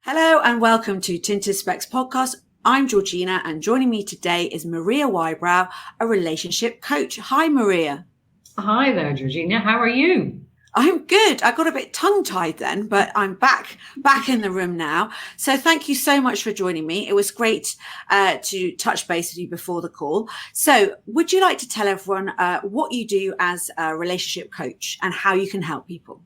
Hello and welcome to Tinted podcast. I'm Georgina and joining me today is Maria Wybrow, a relationship coach. Hi, Maria. Hi there, Georgina. How are you? I'm good. I got a bit tongue-tied then, but I'm back in the room now. So thank you so much for joining me. It was great to touch base with you before the call. So would you like to tell everyone what you do as a relationship coach and how you can help people?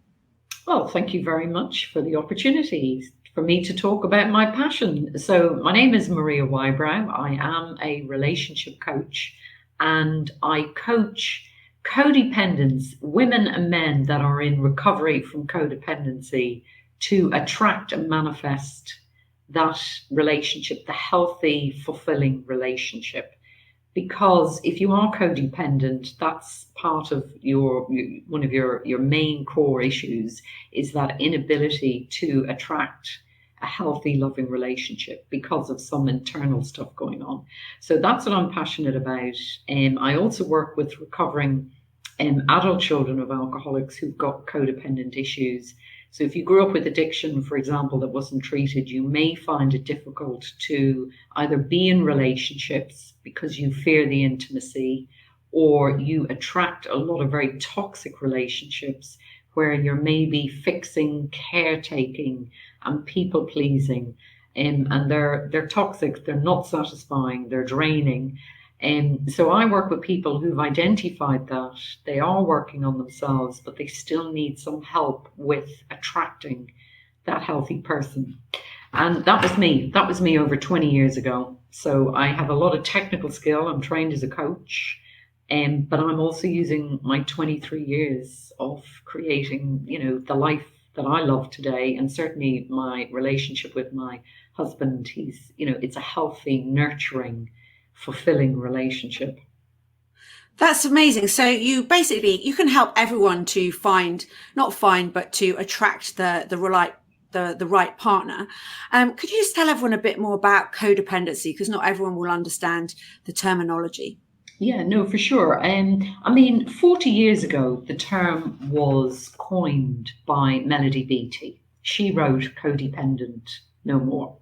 Well, thank you very much for the opportunity for me to talk about my passion. So my name is Maria Wybrow. I am a relationship coach and I coach codependents, women and men that are in recovery from codependency, to attract and manifest that relationship, the healthy, fulfilling relationship. Because if you are codependent, that's part of one of your main core issues, is that inability to attract a healthy, loving relationship because of some internal stuff going on. So that's what I'm passionate about. I also work with recovering adult children of alcoholics who've got codependent issues. So if you grew up with addiction, for example, that wasn't treated, you may find it difficult to either be in relationships because you fear the intimacy, or you attract a lot of very toxic relationships where you're maybe fixing, caretaking, and people pleasing, and they're toxic, they're not satisfying, they're draining. So I work with people who've identified that they are working on themselves, but they still need some help with attracting that healthy person. And that was me. That was me over 20 years ago. So I have a lot of technical skill. I'm trained as a coach, but I'm also using my 23 years of creating, the life that I love today. And certainly my relationship with my husband, it's a healthy, nurturing, fulfilling relationship. That's amazing. So you can help everyone to to attract the right partner. Could you just tell everyone a bit more about codependency? Because not everyone will understand the terminology. Yeah, no, for sure. 40 years ago, the term was coined by Melody Beattie. She wrote Codependent No More,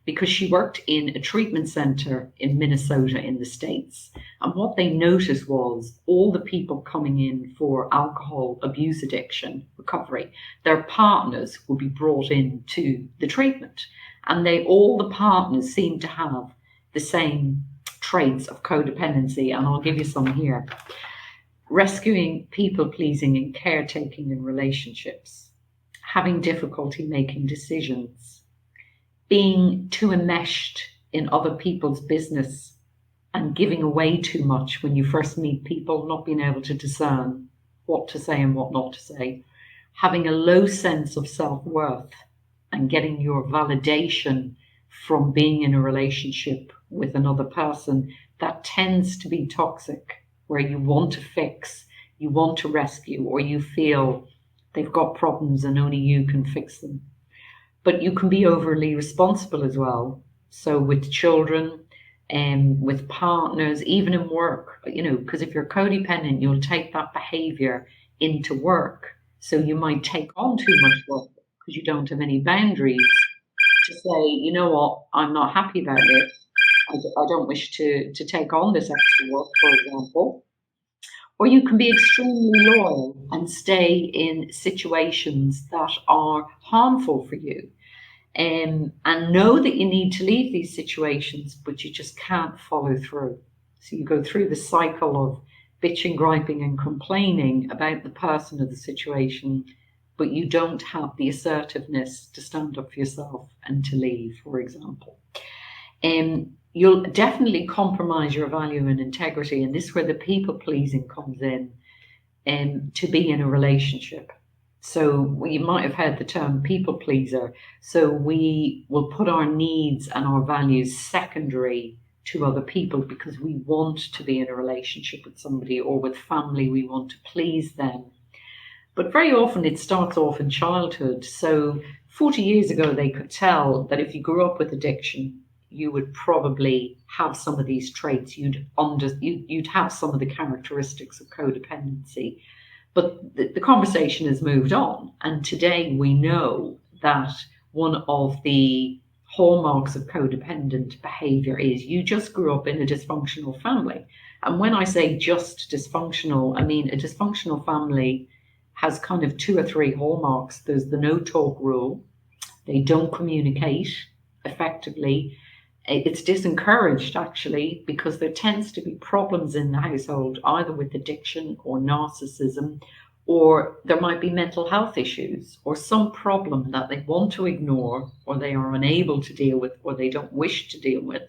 because she worked in a treatment center in Minnesota in the States. And what they noticed was all the people coming in for alcohol abuse addiction recovery, their partners would be brought into the treatment. And all the partners seemed to have the same traits of codependency. And I'll give you some here. Rescuing, people pleasing, and caretaking in relationships, having difficulty making decisions, being too enmeshed in other people's business and giving away too much when you first meet people, not being able to discern what to say and what not to say, having a low sense of self-worth and getting your validation from being in a relationship with another person. That tends to be toxic, where you want to fix, you want to rescue, or you feel they've got problems and only you can fix them. But you can be overly responsible as well. So with children and with partners, even in work, because if you're codependent, you'll take that behavior into work. So you might take on too much work because you don't have any boundaries to say, you know what, I'm not happy about this. I don't wish to take on this extra work, for example. Or you can be extremely loyal and stay in situations that are harmful for you. And know that you need to leave these situations, but you just can't follow through. So you go through the cycle of bitching, griping, and complaining about the person or the situation, but you don't have the assertiveness to stand up for yourself and to leave, for example. You'll definitely compromise your value and integrity, and this is where the people pleasing comes in, to be in a relationship. So you might have heard the term people pleaser. So we will put our needs and our values secondary to other people because we want to be in a relationship with somebody, or with family, we want to please them. But very often it starts off in childhood. So 40 years ago, they could tell that if you grew up with addiction, you would probably have some of these traits. You'd have some of the characteristics of codependency. But the conversation has moved on. And today we know that one of the hallmarks of codependent behaviour is you just grew up in a dysfunctional family. And when I say just dysfunctional, I mean a dysfunctional family has kind of 2 or 3 hallmarks. There's the no talk rule. They don't communicate effectively. It's disencouraged, actually, because there tends to be problems in the household, either with addiction or narcissism, or there might be mental health issues or some problem that they want to ignore or they are unable to deal with or they don't wish to deal with.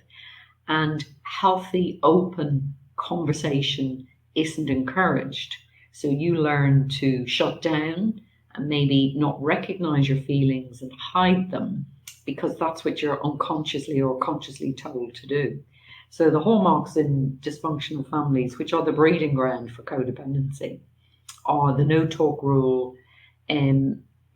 And healthy, open conversation isn't encouraged. So you learn to shut down and maybe not recognize your feelings and hide them because that's what you're unconsciously or consciously told to do. So the hallmarks in dysfunctional families, which are the breeding ground for codependency, are the no talk rule,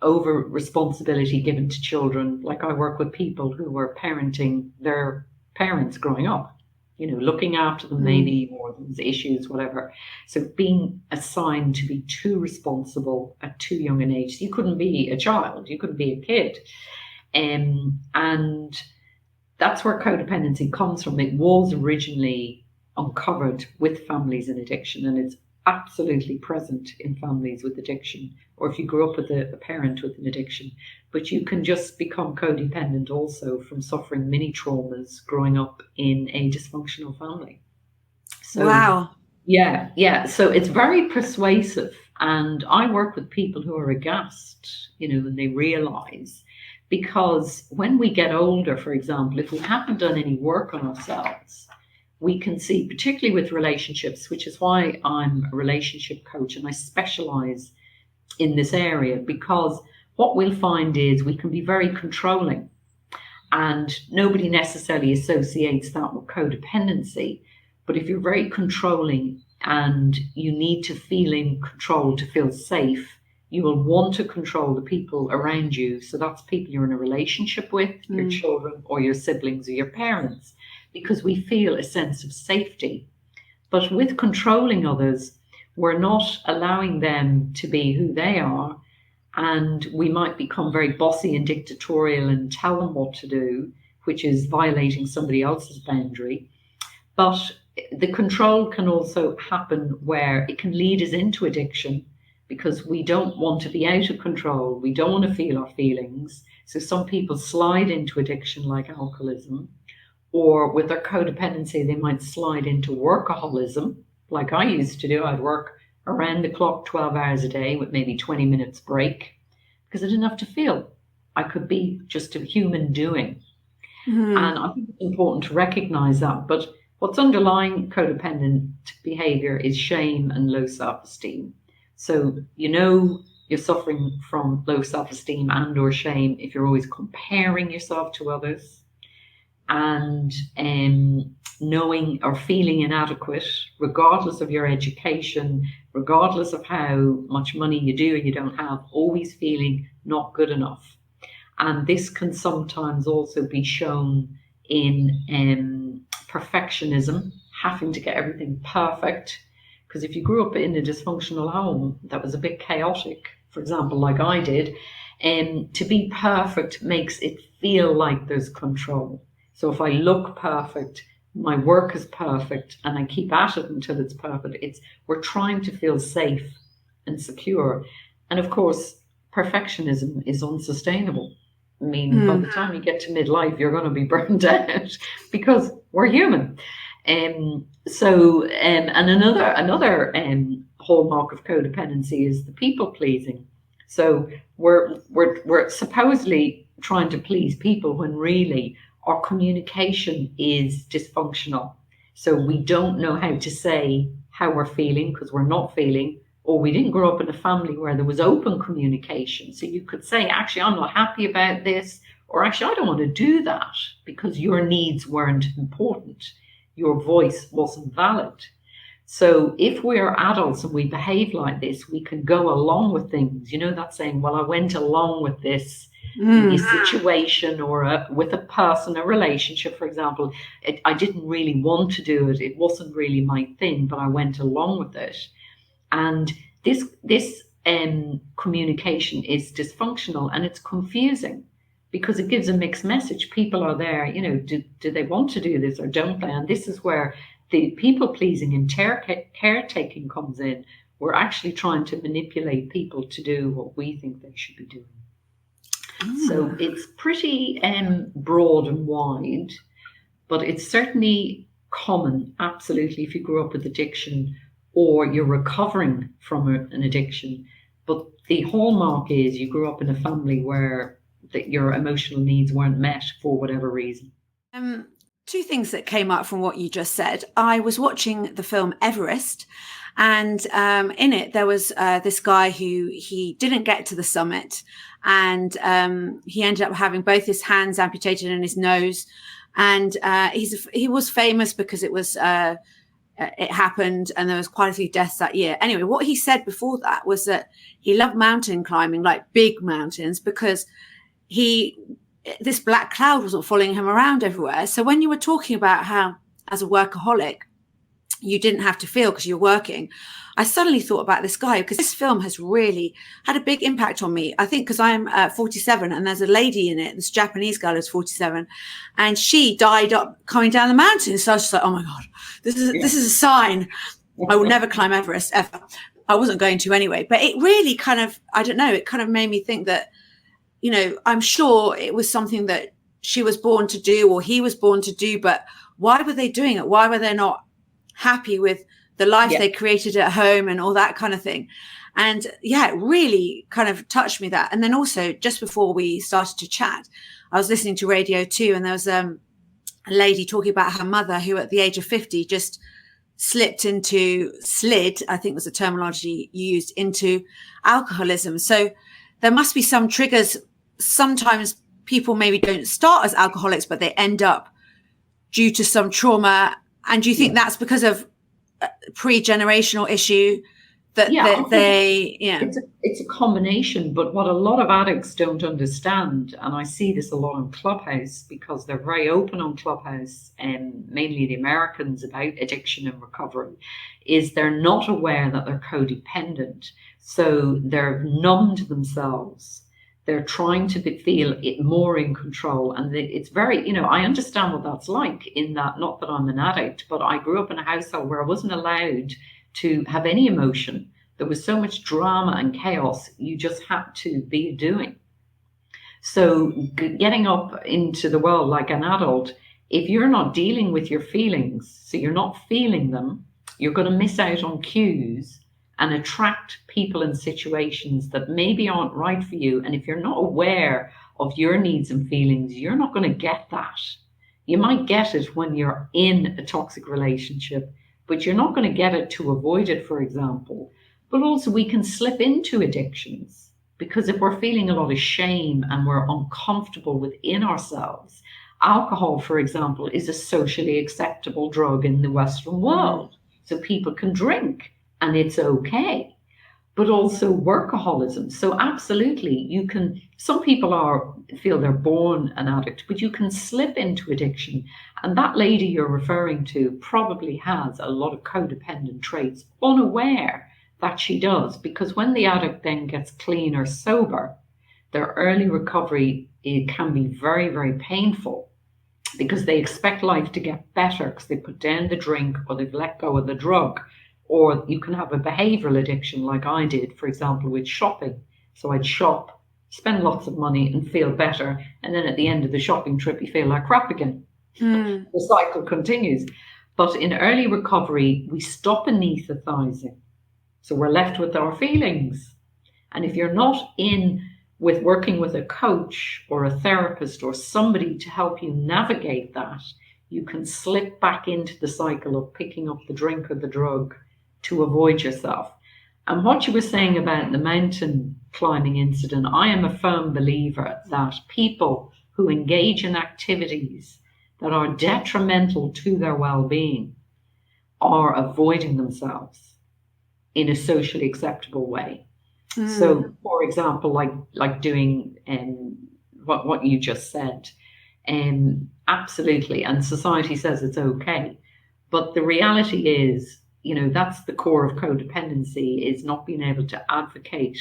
over responsibility given to children. Like I work with people who were parenting their parents growing up, looking after them maybe, or there was issues, whatever. So being assigned to be too responsible at too young an age. You couldn't be a child, you couldn't be a kid. And that's where codependency comes from. It was originally uncovered with families in addiction, and it's absolutely present in families with addiction, or if you grew up with a parent with an addiction. But you can just become codependent also from suffering mini traumas growing up in a dysfunctional family. So, wow. Yeah. So it's very persuasive. And I work with people who are aghast, and they realize, because when we get older, for example, if we haven't done any work on ourselves, we can see, particularly with relationships, which is why I'm a relationship coach and I specialize in this area, because what we'll find is we can be very controlling, and nobody necessarily associates that with codependency. But if you're very controlling and you need to feel in control to feel safe, you will want to control the people around you. So that's people you're in a relationship with, your children or your siblings or your parents, because we feel a sense of safety. But with controlling others, we're not allowing them to be who they are. And we might become very bossy and dictatorial and tell them what to do, which is violating somebody else's boundary. But the control can also happen where it can lead us into addiction, because we don't want to be out of control. We don't want to feel our feelings. So some people slide into addiction like alcoholism, or with their codependency, they might slide into workaholism like I used to do. I'd work around the clock 12 hours a day with maybe 20 minutes break because I didn't have to feel. I could be just a human doing. And I think it's important to recognize that. But what's underlying codependent behavior is shame and low self-esteem. So, you're suffering from low self-esteem and or shame if you're always comparing yourself to others, and knowing or feeling inadequate, regardless of your education, regardless of how much money you do or you don't have, always feeling not good enough. And this can sometimes also be shown in perfectionism, having to get everything perfect. Because if you grew up in a dysfunctional home that was a bit chaotic, for example, like I did, to be perfect makes it feel like there's control. So if I look perfect, my work is perfect, and I keep at it until it's perfect, we're trying to feel safe and secure. And of course, perfectionism is unsustainable. I mean, by the time you get to midlife, you're going to be burned out because we're human. And another hallmark of codependency is the people pleasing. So we're supposedly trying to please people when really our communication is dysfunctional. So we don't know how to say how we're feeling because we're not feeling, or we didn't grow up in a family where there was open communication. So you could say, actually, I'm not happy about this, or actually, I don't want to do that because your needs weren't important. Your voice wasn't valid. So if we're adults and we behave like this, we can go along with things. That saying, well, I went along with this situation or with a person, a relationship, for example. I didn't really want to do it. It wasn't really my thing, but I went along with it. And this communication is dysfunctional and it's confusing because it gives a mixed message. People are there, do they want to do this or don't they? And this is where the people pleasing and caretaking comes in. We're actually trying to manipulate people to do what we think they should be doing. So it's pretty broad and wide, but it's certainly common, absolutely, if you grew up with addiction or you're recovering from an addiction. But the hallmark is you grew up in a family where your emotional needs weren't met for whatever reason. Two things that came up from what you just said. I was watching the film Everest, and in it there was this guy who he didn't get to the summit, and he ended up having both his hands amputated and his nose. And he was famous because it happened, and there was quite a few deaths that year. Anyway, what he said before that was that he loved mountain climbing, like big mountains, because this black cloud wasn't following him around everywhere. So when you were talking about how, as a workaholic, you didn't have to feel because you're working, I suddenly thought about this guy, because this film has really had a big impact on me. I think because I'm 47 and there's a lady in it, this Japanese girl who's 47, and she died up coming down the mountain. So I was just like, oh my God, this is a sign. I will never climb Everest ever. I wasn't going to anyway, but it really kind of, I don't know, it kind of made me think that, I'm sure it was something that she was born to do or he was born to do, but why were they doing it? Why were they not happy with the life they created at home and all that kind of thing? And it really kind of touched me, that. And then also, just before we started to chat, I was listening to Radio 2, and there was a lady talking about her mother who at the age of 50 just slipped into slid, I think was the terminology used, into alcoholism. So there must be some triggers. Sometimes people maybe don't start as alcoholics, but they end up due to some trauma. And do you think that's because of pre-generational issue that it's a combination? But what a lot of addicts don't understand, and I see this a lot on Clubhouse because they're very open on Clubhouse, and mainly the Americans, about addiction and recovery, is they're not aware that they're codependent. So they're numbed themselves. They're trying to feel it more in control. And it's very, I understand what that's like, in that, not that I'm an addict, but I grew up in a household where I wasn't allowed to have any emotion. There was so much drama and chaos. You just had to be doing. So getting up into the world like an adult, if you're not dealing with your feelings, so you're not feeling them, you're going to miss out on cues and attract people and situations that maybe aren't right for you. And if you're not aware of your needs and feelings, you're not going to get that. You might get it when you're in a toxic relationship, but you're not going to get it to avoid it, for example. But also we can slip into addictions, because if we're feeling a lot of shame and we're uncomfortable within ourselves, alcohol, for example, is a socially acceptable drug in the Western world. So people can drink and it's okay. But also workaholism. So absolutely, some people feel they're born an addict, but you can slip into addiction. And that lady you're referring to probably has a lot of codependent traits, unaware that she does, because when the addict then gets clean or sober, their early recovery, it can be very, very painful, because they expect life to get better because they put down the drink or they've let go of the drug. Or you can have a behavioural addiction like I did, for example, with shopping. So I'd shop, spend lots of money and feel better. And then at the end of the shopping trip, you feel like crap again. The cycle continues. But in early recovery, we stop anaesthetising. So we're left with our feelings. And if you're not working with a coach or a therapist or somebody to help you navigate that, you can slip back into the cycle of picking up the drink or the drug to avoid yourself. And what you were saying about the mountain climbing incident, I am a firm believer that people who engage in activities that are detrimental to their well-being are avoiding themselves in a socially acceptable way. So, for example, like doing what you just said, absolutely, and society says it's okay. But the reality is, that's the core of codependency, is not being able to advocate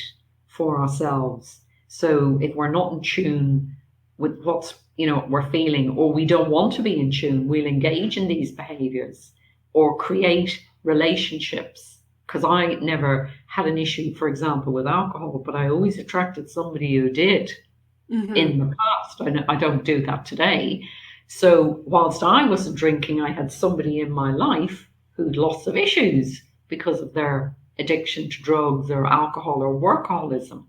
for ourselves. So if we're not in tune with what's, we're feeling, or we don't want to be in tune, we'll engage in these behaviors or create relationships. Because I never had an issue, for example, with alcohol, but I always attracted somebody who did in the past. I don't do that today. So whilst I wasn't drinking, I had somebody in my life who'd lots of issues because of their addiction to drugs or alcohol or workaholism.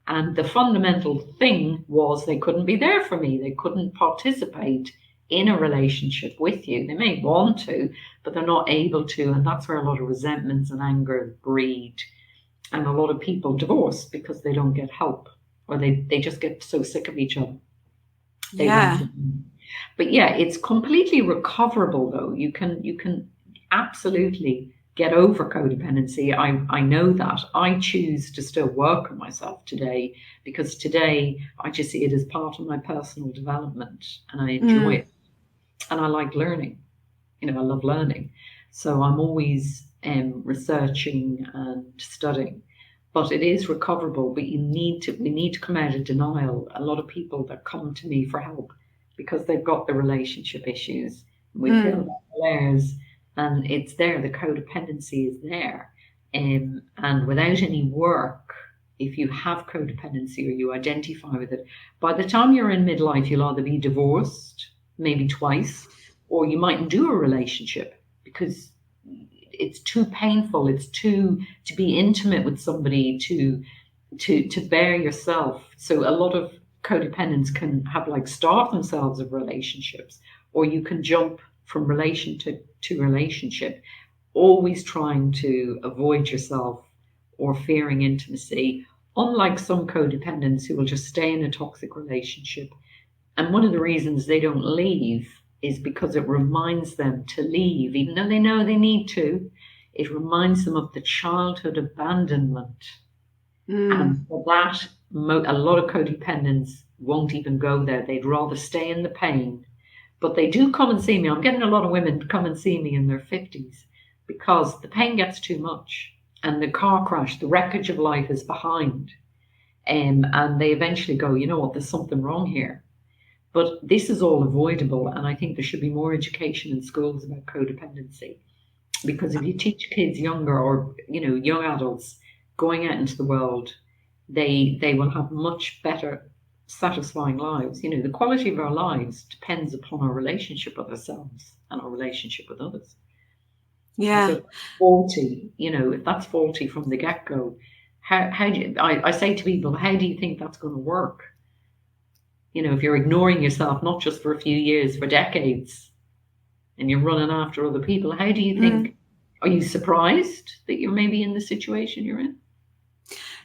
And the fundamental thing was they couldn't be there for me. They couldn't participate in a relationship with you. They may want to, but they're not able to. And that's where a lot of resentments and anger breed. And a lot of people divorce because they don't get help, or they just get so sick of each other. But yeah, it's completely recoverable though. You can absolutely get over codependency. I know that. I choose to still work on myself today, because today I just see it as part of my personal development, and I enjoy it. And I like learning. I love learning. So I'm always researching and studying. But it is recoverable, but we need to come out of denial. A lot of people that come to me for help because they've got the relationship issues. We feel that flares, and it's there. The codependency is there. And without any work, if you have codependency or you identify with it, by the time you're in midlife, you'll either be divorced, maybe twice, or you mightn't do a relationship because it's too painful. It's to be intimate with somebody, to bear yourself. So a lot of codependents can have starve themselves of relationships, or you can jump from relation to relationship, always trying to avoid yourself or fearing intimacy, unlike some codependents who will just stay in a toxic relationship. And one of the reasons they don't leave is because it reminds them to leave, even though they know they need to. It reminds them of the childhood abandonment. And for that, a lot of codependents won't even go there. They'd rather stay in the pain. But they do come and see me. I'm getting a lot of women to come and see me in their 50s because the pain gets too much. And the car crash, the wreckage of life is behind. And they eventually go, you know what, there's something wrong here. But this is all avoidable. And I think there should be more education in schools about codependency. Because if you teach kids younger, or, young adults going out into the world, they will have much better, satisfying lives. The quality of our lives depends upon our relationship with ourselves and our relationship with others. Yeah. So faulty, if that's faulty from the get-go, how do you, I say to people, how do you think that's going to work? If you're ignoring yourself, not just for a few years, for decades, and you're running after other people, how do you think, are you surprised that you're maybe in the situation you're in?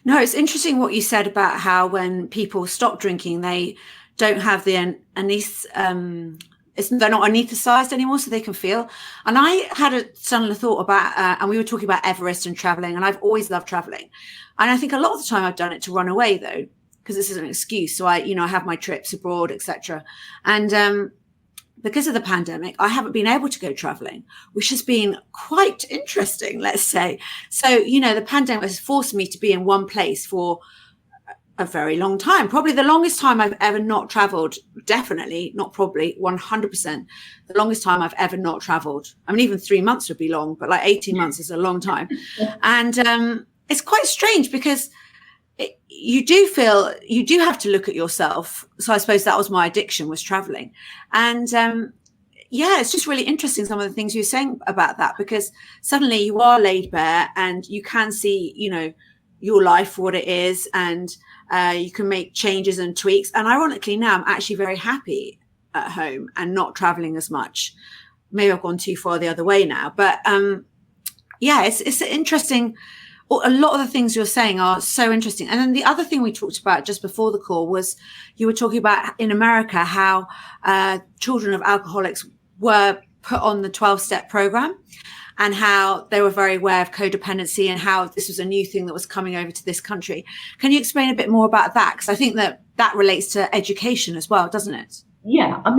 No, it's interesting what you said about how when people stop drinking, they don't have the they're not anesthetized anymore, so they can feel. And I had a sudden thought about, and we were talking about Everest and traveling, and I've always loved traveling. And I think a lot of the time I've done it to run away, though, because this is an excuse. So I have my trips abroad, etc. And because of the pandemic, I haven't been able to go traveling, which has been quite interesting, let's say. So, the pandemic has forced me to be in one place for a very long time, probably the longest time I've ever not traveled. Definitely, not probably, 100%, the longest time I've ever not traveled. I mean, even 3 months would be long, but 18 months is a long time. And it's quite strange because you do have to look at yourself. So I suppose that was my addiction, was traveling. And it's just really interesting, some of the things you're saying about that, because suddenly you are laid bare and you can see, your life for what it is, and you can make changes and tweaks. And ironically, now I'm actually very happy at home and not traveling as much. Maybe I've gone too far the other way now, but it's interesting. A lot of the things you're saying are so interesting. And then the other thing we talked about just before the call was you were talking about in America how children of alcoholics were put on the 12-step program, and how they were very aware of codependency and how this was a new thing that was coming over to this country. Can you explain a bit more about that? Because I think that relates to education as well, doesn't it? Yeah, I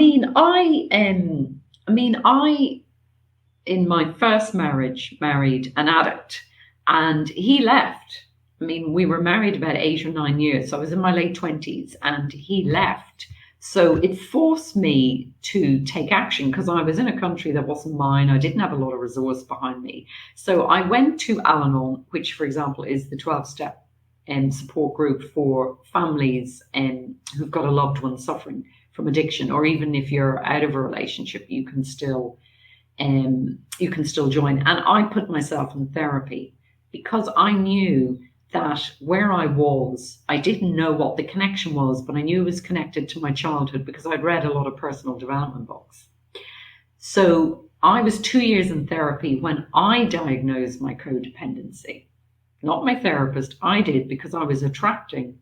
in my first marriage married an addict. And he left. We were married about 8 or 9 years. So I was in my late 20s, and he left So it forced me to take action because I was in a country that wasn't mine. I didn't have a lot of resource behind me. So I went to Al-Anon, which, for example, is the 12-step support group for families who've got a loved one suffering from addiction, or even if you're out of a relationship, you can still join. And I put myself in therapy because I knew that where I was, I didn't know what the connection was, but I knew it was connected to my childhood because I'd read a lot of personal development books. So I was 2 years in therapy when I diagnosed my codependency. Not my therapist, I did, because I was attracting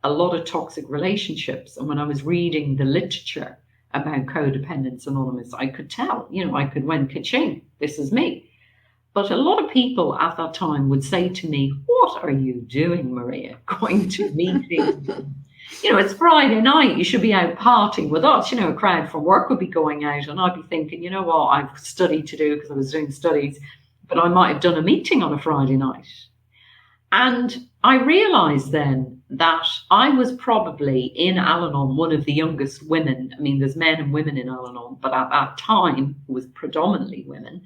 a lot of toxic relationships. And when I was reading the literature about Codependents Anonymous, I could tell, I could went ka-ching, this is me. But a lot of people at that time would say to me, what are you doing, Maria, going to meetings? It's Friday night, you should be out partying with us. A crowd from work would be going out, and I'd be thinking, what, I've studied to do because I was doing studies, but I might have done a meeting on a Friday night. And I realized then that I was probably in Al-Anon one of the youngest women. I mean, there's men and women in Al-Anon, but at that time it was predominantly women.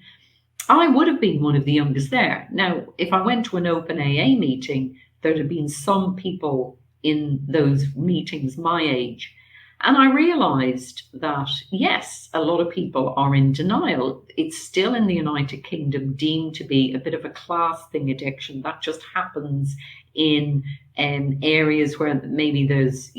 I would have been one of the youngest there. Now, if I went to an open AA meeting, there'd have been some people in those meetings my age. And I realized that, yes, a lot of people are in denial. It's still in the United Kingdom deemed to be a bit of a class thing, addiction. That just happens in areas where maybe there's,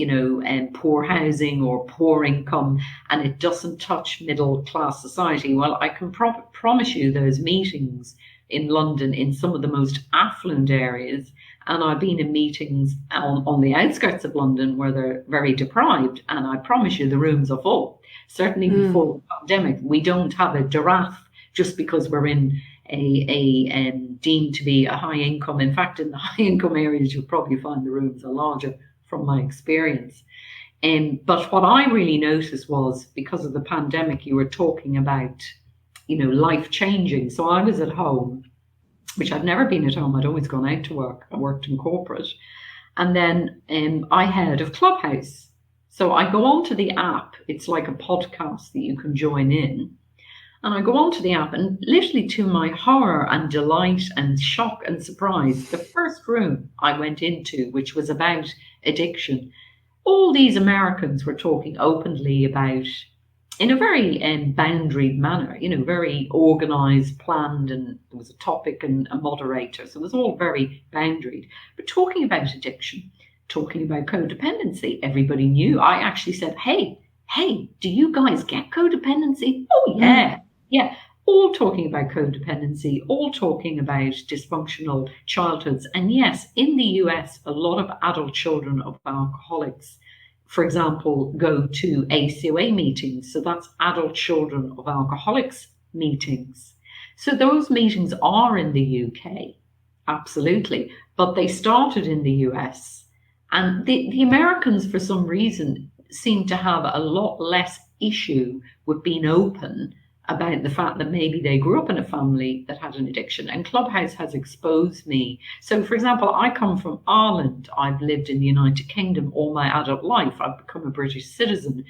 poor housing or poor income, and it doesn't touch middle class society. Well, I can promise you those meetings in London, in some of the most affluent areas, and I've been in meetings on the outskirts of London where they're very deprived, and I promise you the rooms are full. Certainly before the pandemic, we don't have a giraffe just because we're in a deemed to be a high income. In fact, in the high income areas, you'll probably find the rooms are larger from my experience. But what I really noticed was, because of the pandemic, you were talking about, life changing. So I was at home, which I'd never been at home. I'd always gone out to work. I worked in corporate. And then I heard of Clubhouse. So I go onto the app. It's like a podcast that you can join in. And I go onto the app, and literally to my horror and delight and shock and surprise, the first room I went into, which was about addiction, all these Americans were talking openly about, in a very boundaried manner, very organized, planned, and there was a topic and a moderator. So it was all very boundaried, but talking about addiction, talking about codependency. Everybody knew. I actually said, hey, do you guys get codependency? Oh, yeah. Yeah, all talking about codependency, all talking about dysfunctional childhoods. And yes, in the US, a lot of adult children of alcoholics, for example, go to ACOA meetings. So that's adult children of alcoholics meetings. So those meetings are in the UK, absolutely. But they started in the US. And the Americans, for some reason, seem to have a lot less issue with being open about the fact that maybe they grew up in a family that had an addiction. And Clubhouse has exposed me. So, for example, I come from Ireland. I've lived in the United Kingdom all my adult life. I've become a British citizen.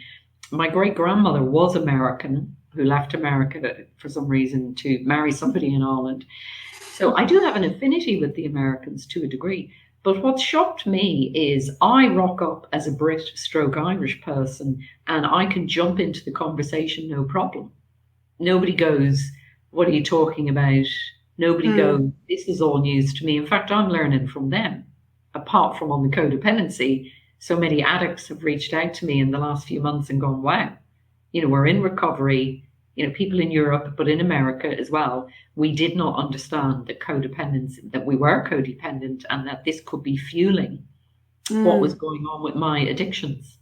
My great-grandmother was American, who left America for some reason to marry somebody in Ireland. So I do have an affinity with the Americans to a degree. But what shocked me is I rock up as a Brit/Irish person, and I can jump into the conversation, no problem. Nobody goes, what are you talking about? Nobody goes, this is all news to me. In fact, I'm learning from them. Apart from on the codependency, so many addicts have reached out to me in the last few months and gone, wow, we're in recovery. People in Europe, but in America as well, we did not understand that codependency, that we were codependent, and that this could be fueling what was going on with my addictions.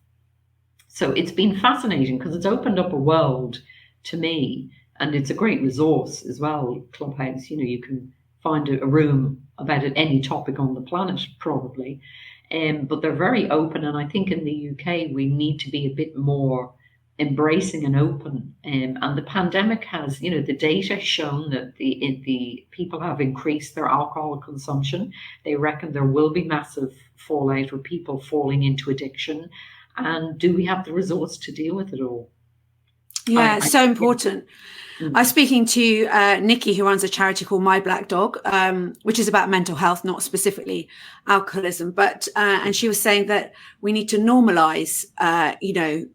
So it's been fascinating because it's opened up a world to me, and it's a great resource as well, Clubhouse. You can find a room about any topic on the planet, probably. But they're very open, and I think in the UK we need to be a bit more embracing and open. And the pandemic has, the data has shown that the people have increased their alcohol consumption. They reckon there will be massive fallout with people falling into addiction. And do we have the resource to deal with it all? Yeah, it's so important. Yeah. I was speaking to Nikki, who runs a charity called My Black Dog, which is about mental health, not specifically alcoholism. But and she was saying that we need to normalize,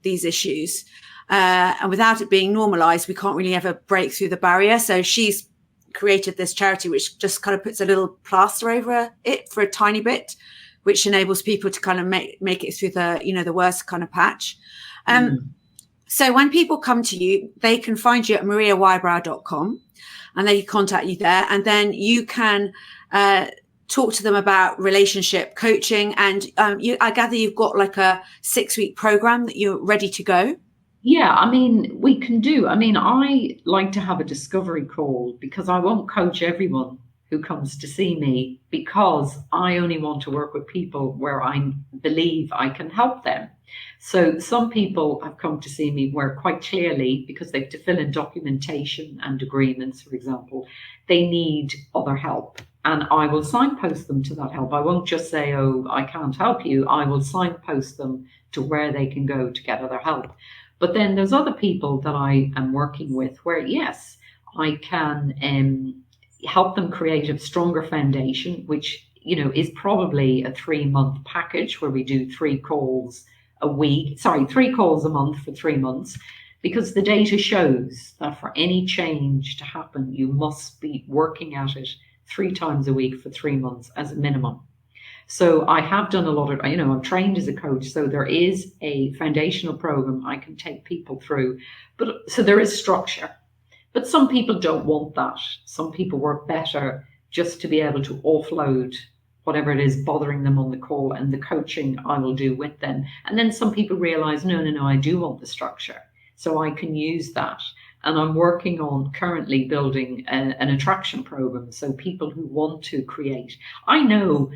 these issues. And without it being normalized, we can't really ever break through the barrier. So she's created this charity which just kind of puts a little plaster over it for a tiny bit, which enables people to kind of make it through the worst kind of patch. So when people come to you, they can find you at mariawybrow.com and they can contact you there. And then you can talk to them about relationship coaching. And I gather you've got like a 6-week program that you're ready to go. Yeah, I mean, we can do. I mean, I like to have a discovery call because I won't coach everyone who comes to see me, because I only want to work with people where I believe I can help them. So some people have come to see me where quite clearly, because they have to fill in documentation and agreements, for example, they need other help. And I will signpost them to that help. I won't just say, oh, I can't help you. I will signpost them to where they can go to get other help. But then there's other people that I am working with where, yes, I can help them create a stronger foundation, which, is probably a 3-month package where we do 3 calls a month for 3 months, because the data shows that for any change to happen, you must be working at it 3 times a week for 3 months as a minimum. So I have done a lot of, I'm trained as a coach, so there is a foundational program I can take people through. But so there is structure. But some people don't want that. Some people work better just to be able to offload whatever it is bothering them on the call, and the coaching I will do with them. And then some people realize, no, I do want the structure. So I can use that. And I'm working on currently building an attraction program. So people who want to create, I know,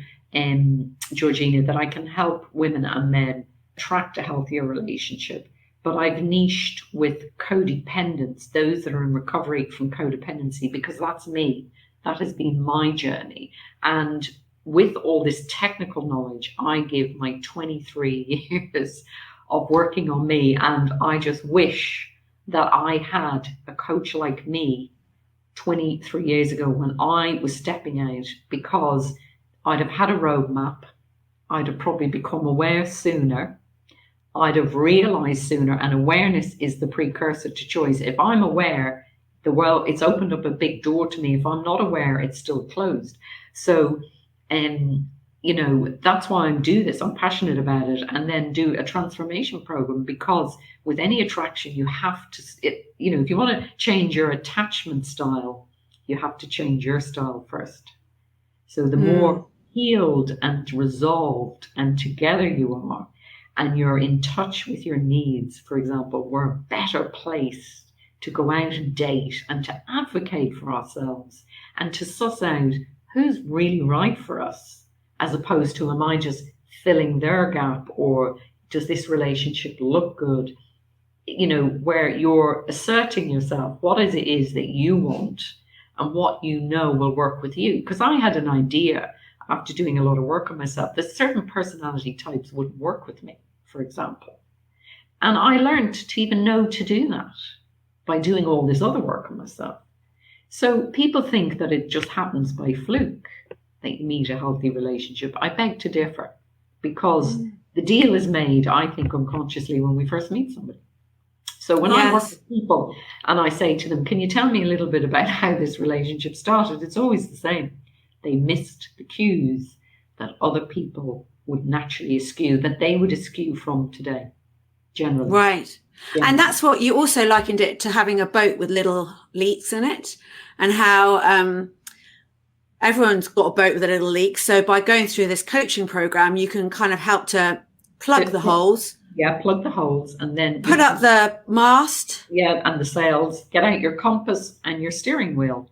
Georgina, that I can help women and men attract a healthier relationship. But I've niched with codependents, those that are in recovery from codependency, because that's me. That has been my journey. And with all this technical knowledge, I give my 23 years of working on me. And I just wish that I had a coach like me 23 years ago when I was stepping out, because I'd have had a roadmap. I'd have probably become aware sooner. I'd have realized sooner, and awareness is the precursor to choice. If I'm aware, the world, it's opened up a big door to me. If I'm not aware, it's still closed. So, that's why I do this. I'm passionate about it, and then do a transformation program, because with any attraction, you have to, if you want to change your attachment style, you have to change your style first. So the more healed and resolved and together you are, and you're in touch with your needs, for example, we're a better place to go out and date and to advocate for ourselves and to suss out who's really right for us, as opposed to, am I just filling their gap, or does this relationship look good? Where you're asserting yourself, what is it is that you want and what will work with you. Because I had an idea after doing a lot of work on myself that certain personality types wouldn't work with me, for example. And I learned to even know to do that by doing all this other work on myself. So people think that it just happens by fluke, they meet a healthy relationship. I beg to differ, because the deal is made, I think, unconsciously when we first meet somebody. So when I work with people and I say to them, can you tell me a little bit about how this relationship started? It's always the same. They missed the cues that other people would naturally eschew, that they would eschew from today, generally. Right. Yeah. And that's what you also likened it to, having a boat with little leaks in it, and how everyone's got a boat with a little leak. So by going through this coaching program, you can kind of help to plug the holes. Yeah, plug the holes, and then put up the mast. Yeah, and the sails. Get out your compass and your steering wheel,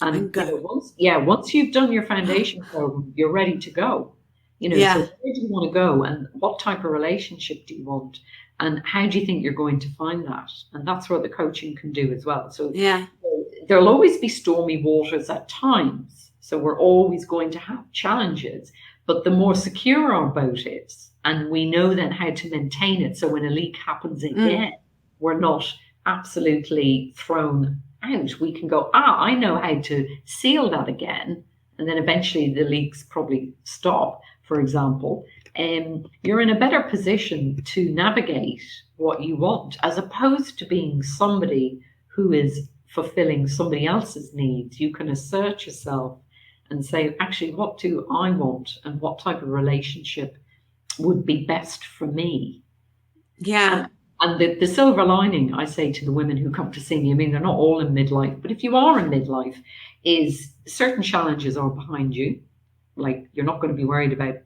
and go. Once you've done your foundation program, you're ready to go. So where do you want to go, and what type of relationship do you want, and how do you think you're going to find that? And that's what the coaching can do as well. So there'll always be stormy waters at times. So we're always going to have challenges, but the more secure our boat is, And we know then how to maintain it. So when a leak happens again, we're not absolutely thrown out. We can go, I know how to seal that again. And then eventually the leaks probably stop, for example. You're in a better position to navigate what you want, as opposed to being somebody who is fulfilling somebody else's needs. You can assert yourself and say, actually, what do I want, and what type of relationship would be best for me? Yeah. And the silver lining, I say to the women who come to see me, I mean, they're not all in midlife, but if you are in midlife, is certain challenges are behind you. Like, you're not going to be worried about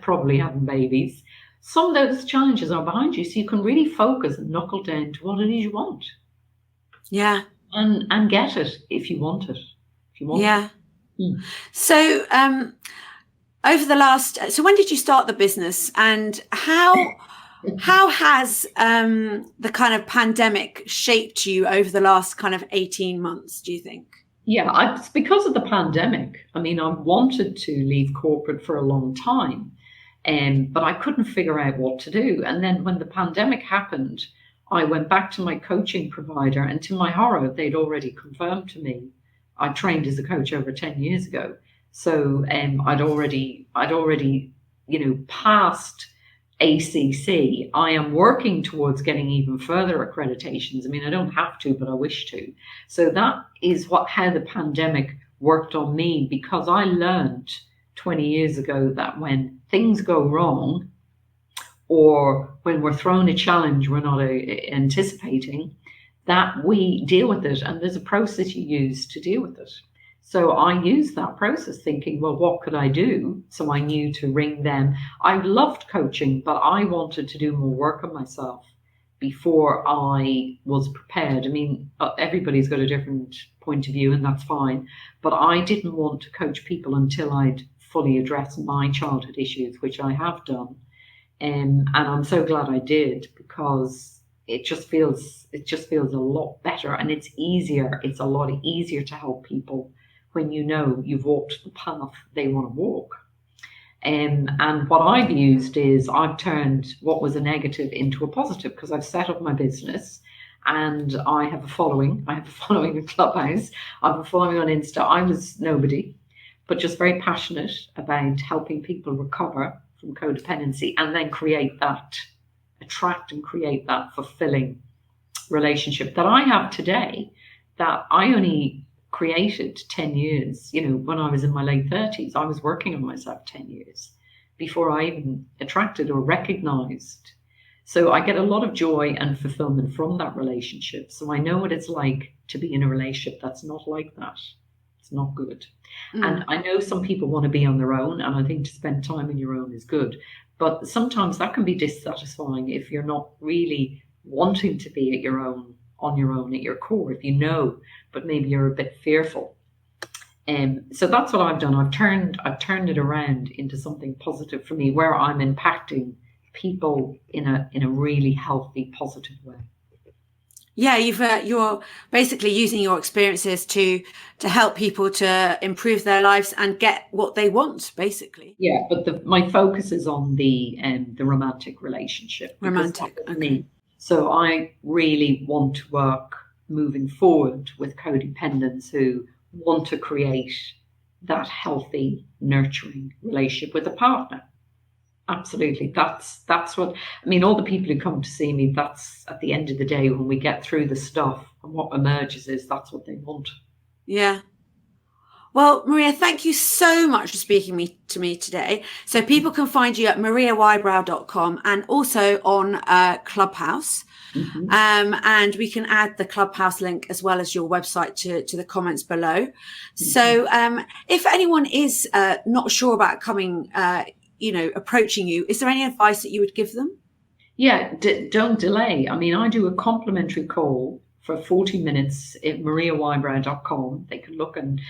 probably having babies. Some of those challenges are behind you, so you can really focus and knuckle down to what it is you want. Yeah. And get it if you want it. If you want yeah. it. So, over the last, so when did you start the business, and how has the kind of pandemic shaped you over the last kind of 18 months, do you think? Yeah, it's because of the pandemic. I mean, I wanted to leave corporate for a long time, but I couldn't figure out what to do. And then when the pandemic happened, I went back to my coaching provider, and to my horror, they'd already confirmed to me. I trained as a coach over 10 years ago. So I'd already, passed ACC. I am working towards getting even further accreditations. I mean, I don't have to, but I wish to. So that is how the pandemic worked on me, because I learned 20 years ago that when things go wrong, or when we're thrown a challenge we're not anticipating, that we deal with it, and there's a process you use to deal with it. So I used that process thinking, well, what could I do? So I knew to ring them. I loved coaching, but I wanted to do more work on myself before I was prepared. I mean, everybody's got a different point of view, and that's fine. But I didn't want to coach people until I'd fully addressed my childhood issues, which I have done. And I'm so glad I did, because it just feels a lot better, and it's easier. It's a lot easier to help people when you know you've walked the path they want to walk. And what I've used is I've turned what was a negative into a positive, because I've set up my business and I have a following. I have a following in Clubhouse. I have a following on Insta. I was nobody, but just very passionate about helping people recover from codependency, and then attract and create that fulfilling relationship that I have today, that I only created 10 years. When I was in my late 30s, I was working on myself 10 years before I even attracted or recognized. So I get a lot of joy and fulfillment from that relationship. So I know what it's like to be in a relationship that's not like that. It's not good. And I know some people want to be on their own, and I think to spend time on your own is good. But sometimes that can be dissatisfying if you're not really wanting to be on your own at your core, if you know, but maybe you're a bit fearful. So that's what I've done. I've turned it around into something positive for me, where I'm impacting people in a really healthy, positive way. Yeah, you're basically using your experiences to help people to improve their lives and get what they want, basically. Yeah, but my focus is on the romantic relationship. Romantic, okay. Me. So I really want to work moving forward with codependents who want to create that healthy, nurturing relationship with a partner. Absolutely. That's what, I mean, all the people who come to see me, that's at the end of the day, when we get through the stuff and what emerges is that's what they want. Yeah. Well, Maria, thank you so much for speaking to me today. So people can find you at mariawybrow.com and also on Clubhouse. Mm-hmm. And we can add the Clubhouse link as well as your website to the comments below. Mm-hmm. So if anyone is not sure about coming, approaching you, is there any advice that you would give them? Yeah, don't delay. I mean, I do a complimentary call for 40 minutes at mariawybrow.com. They can look and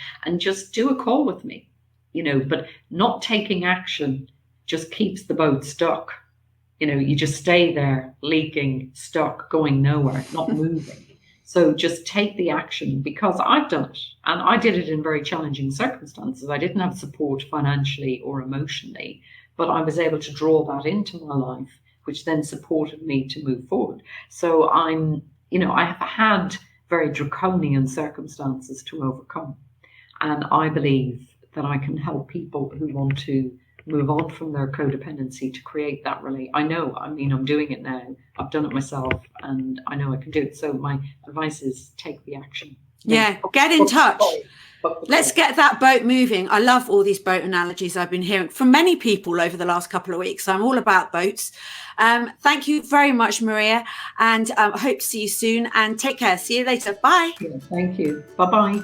just do a call with me, but not taking action just keeps the boat stuck. You just stay there, leaking, stuck, going nowhere, not moving. So just take the action, because I've done it, and I did it in very challenging circumstances. I didn't have support financially or emotionally, but I was able to draw that into my life, which then supported me to move forward. So I have had very draconian circumstances to overcome. And I believe that I can help people who want to move on from their codependency to create that I'm doing it now. I've done it myself, and I know I can do it. So my advice is take the action. Yeah, get in touch. Let's get that boat moving. I love all these boat analogies I've been hearing from many people over the last couple of weeks. I'm all about boats. Thank you very much, Maria, and I hope to see you soon, and take care. See you later. Bye. Yeah, thank you. Bye-bye.